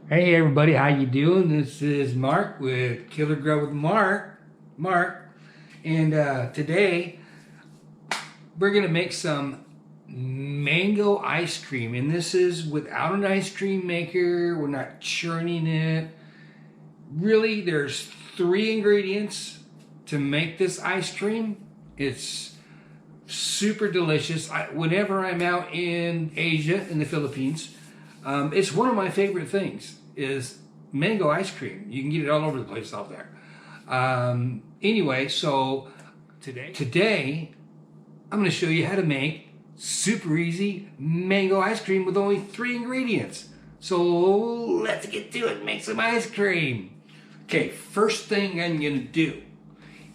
Hey everybody, how you doing? This is Mark with Killer Grow with Mark, and today we're gonna make some mango ice cream, and this is without an ice cream maker. We're not churning it. Really, there's three ingredients to make this ice cream. It's super delicious. Whenever I'm out in Asia, in the Philippines, it's one of my favorite things is mango ice cream. You can get it all over the place out there. Anyway, so today I'm going to show you how to make super easy mango ice cream with only three ingredients. So let's get to it and make some ice cream. Okay, first thing I'm going to do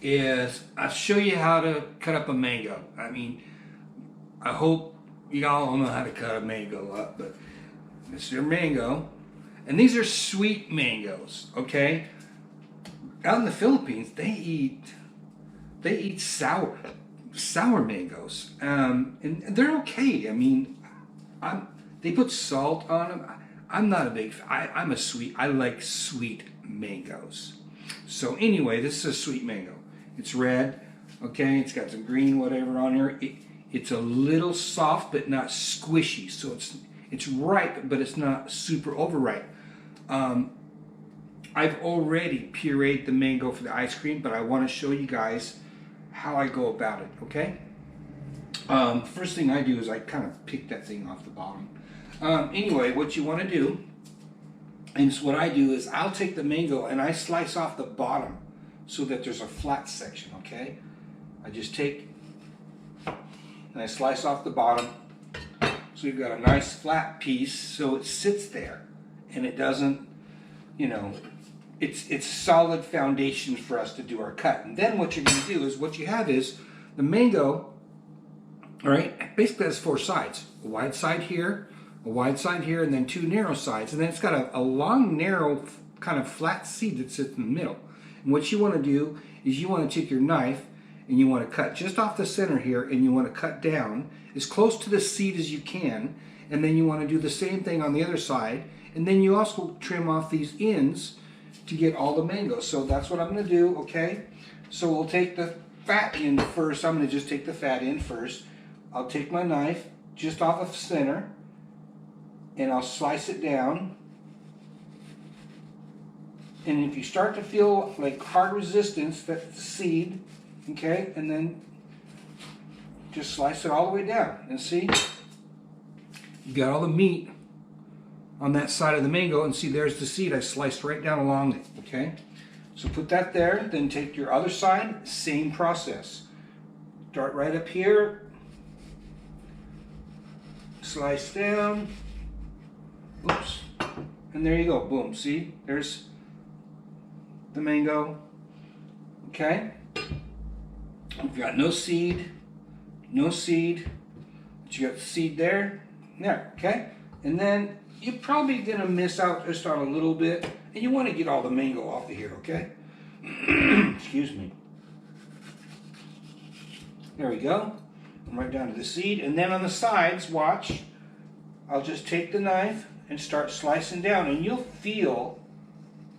is I'll show you how to cut up a mango. I hope y'all know how to cut a mango up, but this is your mango. And these are sweet mangoes, okay? Out in the Philippines, they eat sour mangoes. And they're okay. They put salt on them. I'm not a big I like sweet mangoes. So anyway, this is a sweet mango. It's red, okay? It's got some green whatever on here. It's a little soft but not squishy. So it's ripe, but it's not super overripe. I've already pureed the mango for the ice cream, but I want to show you guys how I go about it, okay? First thing I do is I kind of pick that thing off the bottom. Anyway, what you want to do, and what I do is I'll take the mango and I slice off the bottom so that there's a flat section, okay? I just take and I slice off the bottom so you've got a nice flat piece so it sits there and it doesn't, it's solid foundation for us to do our cut. And then what you're going to do is what you have is the mango, all right, basically has four sides. A wide side here, a wide side here, and then two narrow sides. And then it's got a long, narrow, kind of flat seed that sits in the middle. And what you want to do is you want to take your knife and you want to cut just off the center here, and you want to cut down as close to the seed as you can, and then you want to do the same thing on the other side, and then you also trim off these ends to get all the mangoes. So that's what I'm going to do, okay? So we'll take the fat end first. I'm going to just take the fat end first. I'll take my knife just off of the center, and I'll slice it down. And if you start to feel like hard resistance, that's the seed, okay? And then just slice it all the way down. And see, you got all the meat on that side of the mango, and see there's the seed I sliced right down along it, okay? So put that there, then take your other side, same process. Start right up here, slice down, oops, and there you go, boom, see, there's the mango, okay? You've got no seed, but you got the seed there, okay? And then you're probably gonna miss out just on a little bit, and you wanna get all the mango off of here, okay? Excuse me. There we go. I'm right down to the seed, and then on the sides, watch, I'll just take the knife and start slicing down, and you'll feel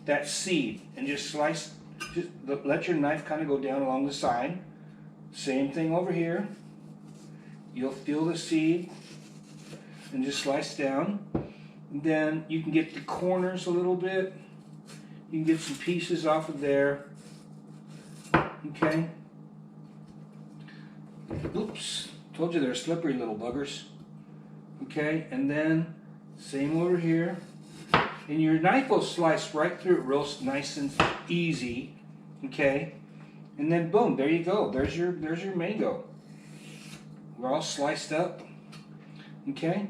that seed, and just slice, just let your knife kind of go down along the side. Same thing over here. You'll feel the seed and just slice down. And then you can get the corners a little bit. You can get some pieces off of there. Okay. Oops. Told you they're slippery little buggers. Okay. And then same over here. And your knife will slice right through it real nice and easy. Okay. And then boom, there you go. There's your mango. We're all sliced up. Okay?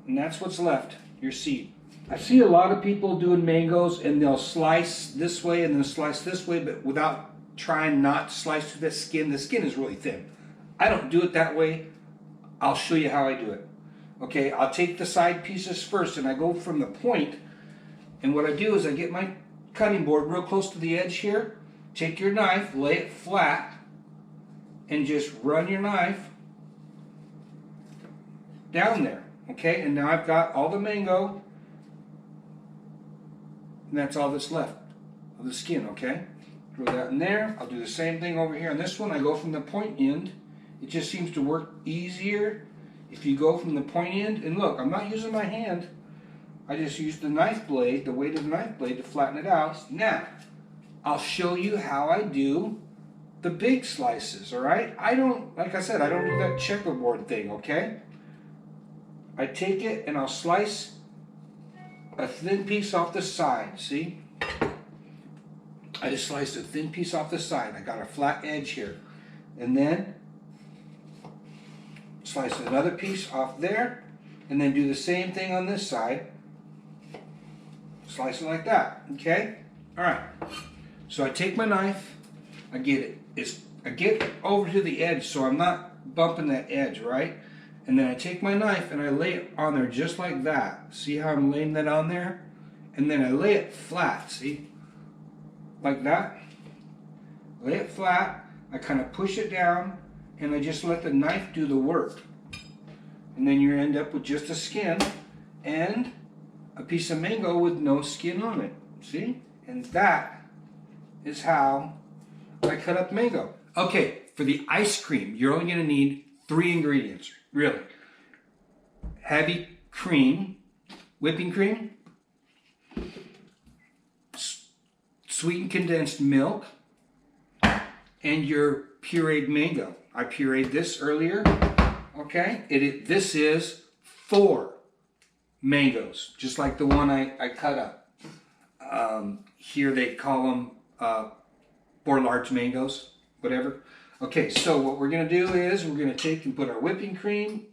And that's what's left, your seed. I see a lot of people doing mangoes and they'll slice this way and then slice this way, but without trying not to slice through the skin. The skin is really thin. I don't do it that way. I'll show you how I do it. Okay, I'll take the side pieces first and I go from the point, and what I do is I get my cutting board real close to the edge here, take your knife, lay it flat, and just run your knife down there, okay? And now I've got all the mango and that's all that's left of the skin, okay? Throw that in there. I'll do the same thing over here on this one. I go from the point end. It just seems to work easier if you go from the point end. And look, I'm not using my hand. I just use the knife blade, the weight of the knife blade, to flatten it out. Now, I'll show you how I do the big slices, all right? I don't, like I said, I don't do that checkerboard thing, okay? I take it and I'll slice a thin piece off the side, see? I just sliced a thin piece off the side. I got a flat edge here. And then slice another piece off there, and then do the same thing on this side. Slice it like that, okay? All right. So I take my knife, I get over to the edge so I'm not bumping that edge, right? And then I take my knife and I lay it on there just like that. See how I'm laying that on there? And then I lay it flat, see? Like that. Lay it flat, I kind of push it down, and I just let the knife do the work. And then you end up with just a skin and a piece of mango with no skin on it. See? And that is how I cut up mango. Okay, for the ice cream, you're only going to need 3 ingredients, really. Heavy cream, whipping cream, sweetened condensed milk, and your pureed mango. I pureed this earlier, okay? This is 4 mangoes, just like the one I cut up. Here they call them 4 large mangoes, whatever. Okay, so what we're going to do is we're going to take and put our whipping cream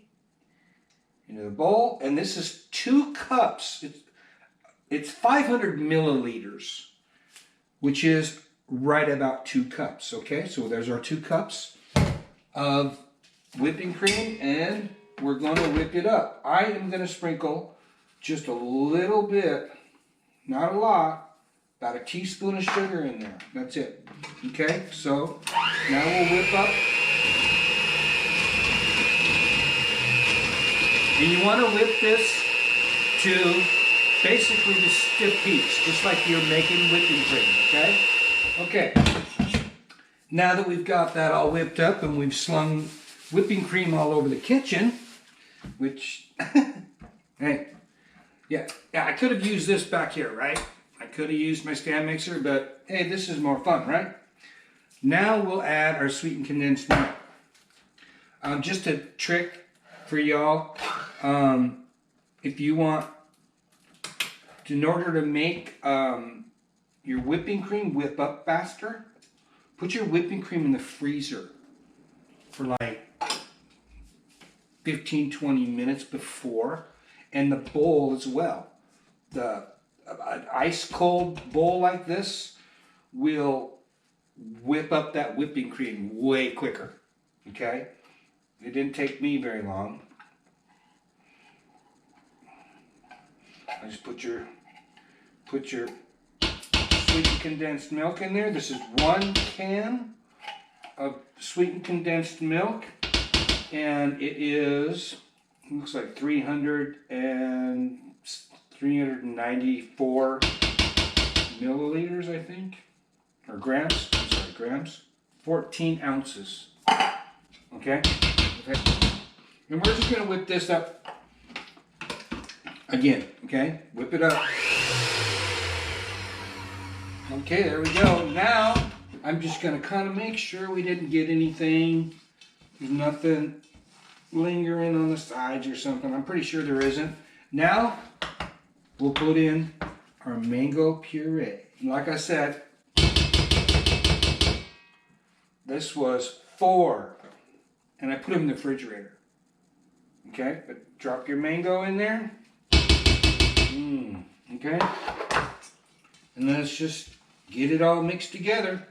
into the bowl, and this is 2 cups. It's 500 milliliters, which is right about 2 cups, okay? So there's our 2 cups of whipping cream, and we're going to whip it up. I am going to sprinkle just a little bit, not a lot, about a teaspoon of sugar in there. That's it, okay? So now we'll whip up. And you want to whip this to basically the stiff peaks, just like you're making whipping cream, okay? Okay, now that we've got that all whipped up and we've slung whipping cream all over the kitchen, which, hey, yeah, I could have used this back here, right? I could have used my stand mixer, but hey, this is more fun, right? Now we'll add our sweetened condensed milk. Just a trick for y'all, if you want, in order to make your whipping cream whip up faster, put your whipping cream in the freezer for like 15-20 minutes before, and the bowl as well. An ice cold bowl like this will whip up that whipping cream way quicker, okay? It didn't take me very long. I just put your sweetened condensed milk in there. This is 1 can of sweetened condensed milk, and it looks like 394 milliliters, I think, or grams. I'm sorry, grams. 14 ounces. Okay. And we're just gonna whip this up again. Okay, whip it up. Okay, there we go. Now, I'm just going to kind of make sure we didn't get anything. There's nothing lingering on the sides or something. I'm pretty sure there isn't. Now, we'll put in our mango puree. And like I said, this was 4. And I put them in the refrigerator. Okay, but drop your mango in there. Okay. And then let's just get it all mixed together.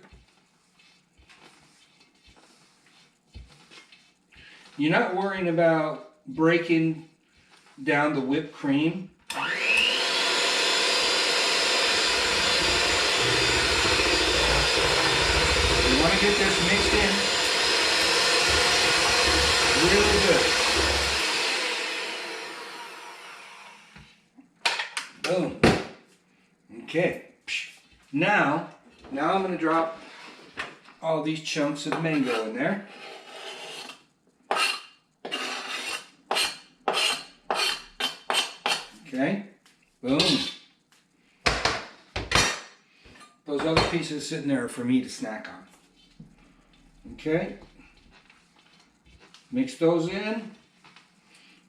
You're not worrying about breaking down the whipped cream. You want to get this mixed in really good. Boom. Okay. Now I'm going to drop all these chunks of mango in there. Okay. Boom. Those other pieces sitting there are for me to snack on. Okay. Mix those in.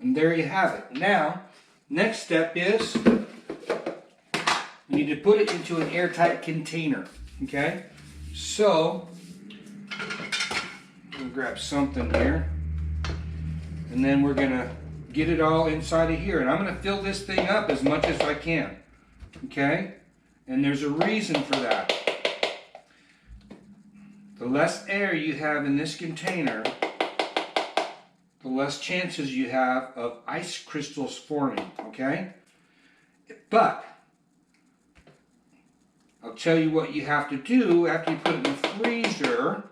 And there you have it. Now, next step is you need to put it into an airtight container. Okay. So, we'll grab something here. And then we're going to get it all inside of here. And I'm going to fill this thing up as much as I can. Okay? And there's a reason for that. The less air you have in this container, the less chances you have of ice crystals forming. Okay? But I'll tell you what you have to do after you put it in the freezer.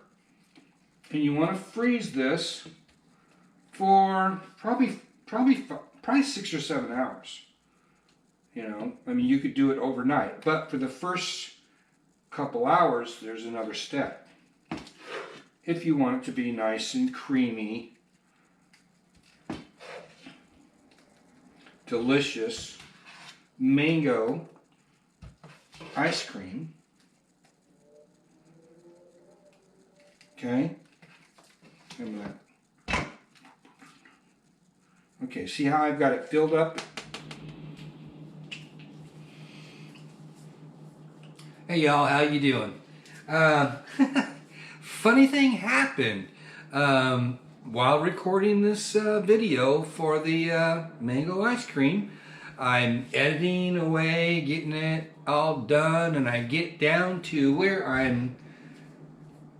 And you want to freeze this for probably 6 or 7 hours. You know, I mean, you could do it overnight, but for the first couple hours, there's another step. If you want it to be nice and creamy, delicious mango ice cream. Okay. Remember that. Okay, see how I've got it filled up? Hey y'all, how you doing? Funny thing happened while recording this video for the mango ice cream. I'm editing away, getting it all done, and I get down to where I'm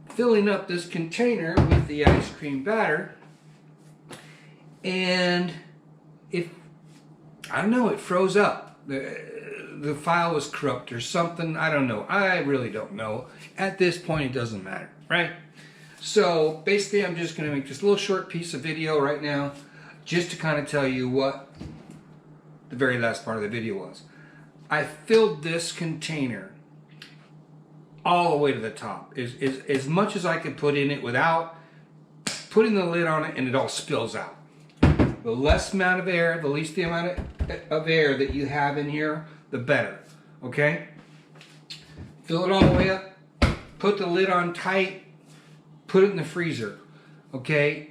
filling up this container with the ice cream batter. And I don't know, it froze up. The file was corrupt or something. I don't know. I really don't know. At this point, it doesn't matter, right? So basically, I'm just going to make this little short piece of video right now just to kind of tell you what the very last part of the video was. I filled this container all the way to the top. As much as I could put in it without putting the lid on it, and it all spills out. The less amount of air, the least the amount of air that you have in here, the better. Okay? Fill it all the way up. Put the lid on tight. Put it in the freezer. Okay?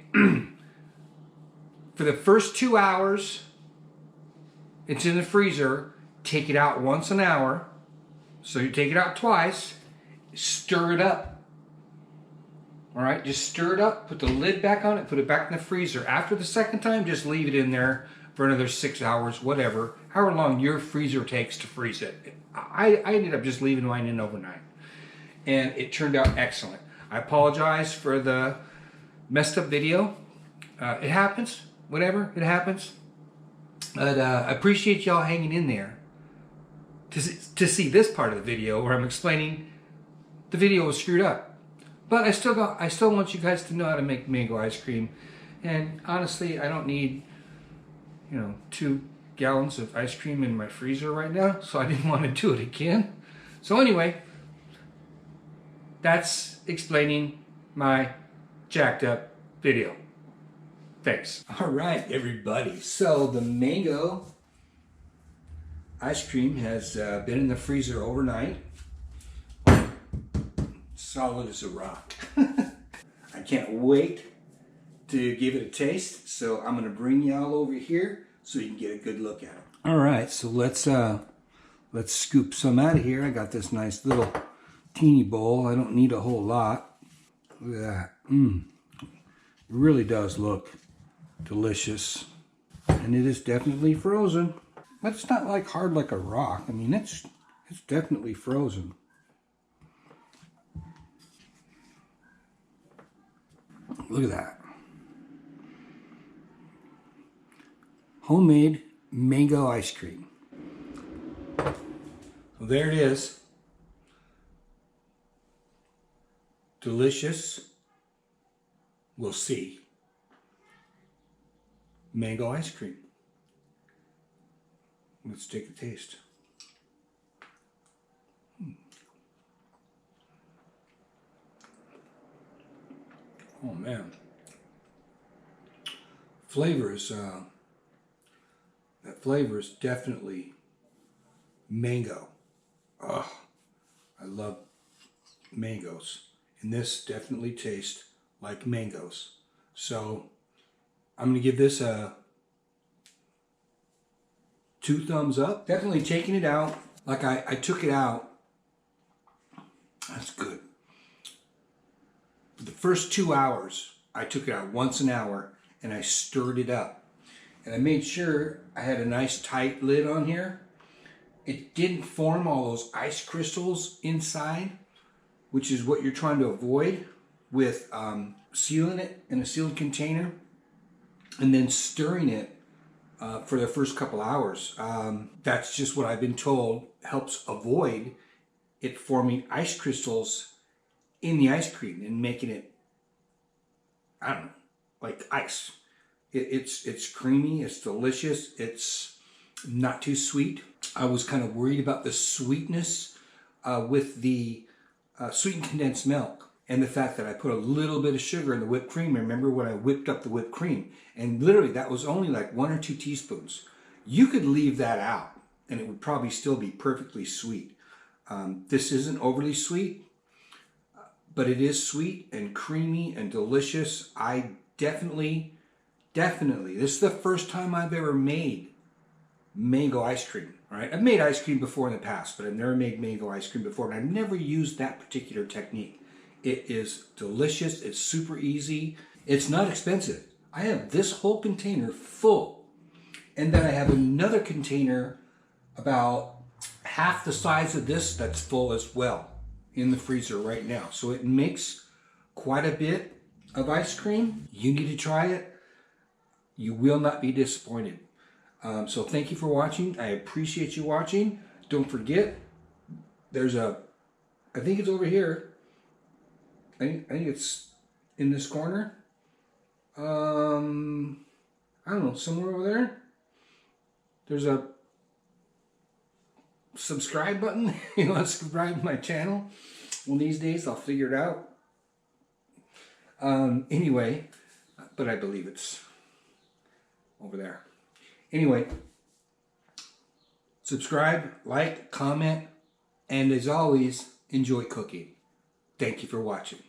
For the first 2 hours, it's in the freezer. Take it out once an hour. So you take it out twice. Stir it up. Alright, just stir it up, put the lid back on it, put it back in the freezer. After the second time, just leave it in there for another 6 hours, whatever. However long your freezer takes to freeze it. I ended up just leaving mine in overnight. And it turned out excellent. I apologize for the messed up video. It happens, whatever, it happens. But I appreciate y'all hanging in there to see this part of the video where I'm explaining the video was screwed up. But I still want you guys to know how to make mango ice cream. And honestly, I don't need, 2 gallons of ice cream in my freezer right now, so I didn't want to do it again. So anyway, that's explaining my jacked up video. Thanks. All right, everybody. So the mango ice cream has been in the freezer overnight. Solid as a rock. I can't wait to give it a taste, so I'm going to bring y'all over here so you can get a good look at it. All right, so let's scoop some out of here. I got this nice little teeny bowl. I don't need a whole lot. Look at that. It really does look delicious, and it is definitely frozen. But it's not like hard like a rock. I mean, it's definitely frozen. Look at that. Homemade mango ice cream. Well, there it is. Delicious. We'll see. Mango ice cream. Let's take a taste. Oh man. Flavors, that flavor is definitely mango. Oh, I love mangoes. And this definitely tastes like mangoes. So I'm going to give this a 2 thumbs up. Definitely taking it out. Like I took it out. That's good. The first 2 hours, I took it out once an hour and I stirred it up. And I made sure I had a nice tight lid on here. It didn't form all those ice crystals inside, which is what you're trying to avoid with sealing it in a sealed container and then stirring it for the first couple hours. That's just what I've been told helps avoid it forming ice crystals in the ice cream and making it, I don't know, like ice. It's creamy, it's delicious, it's not too sweet. I was kind of worried about the sweetness with the sweetened condensed milk and the fact that I put a little bit of sugar in the whipped cream. Remember when I whipped up the whipped cream? And literally that was only like 1 or 2 teaspoons. You could leave that out and it would probably still be perfectly sweet. This isn't overly sweet, but it is sweet and creamy and delicious. I definitely, this is the first time I've ever made mango ice cream, right? I've made ice cream before in the past, but I've never made mango ice cream before, and I've never used that particular technique. It is delicious, it's super easy, it's not expensive. I have this whole container full, and then I have another container about half the size of this that's full as well in the freezer right now. So it makes quite a bit of ice cream. You need to try it. You will not be disappointed. So thank you for watching. I appreciate you watching. Don't forget, there's I think it's over here. I think it's in this corner. I don't know, somewhere over there. There's a subscribe button. You know, subscribe to my channel. One of these days I'll figure it out. Anyway, but I believe it's over there. Anyway, subscribe, like, comment, and as always, enjoy cooking. Thank you for watching.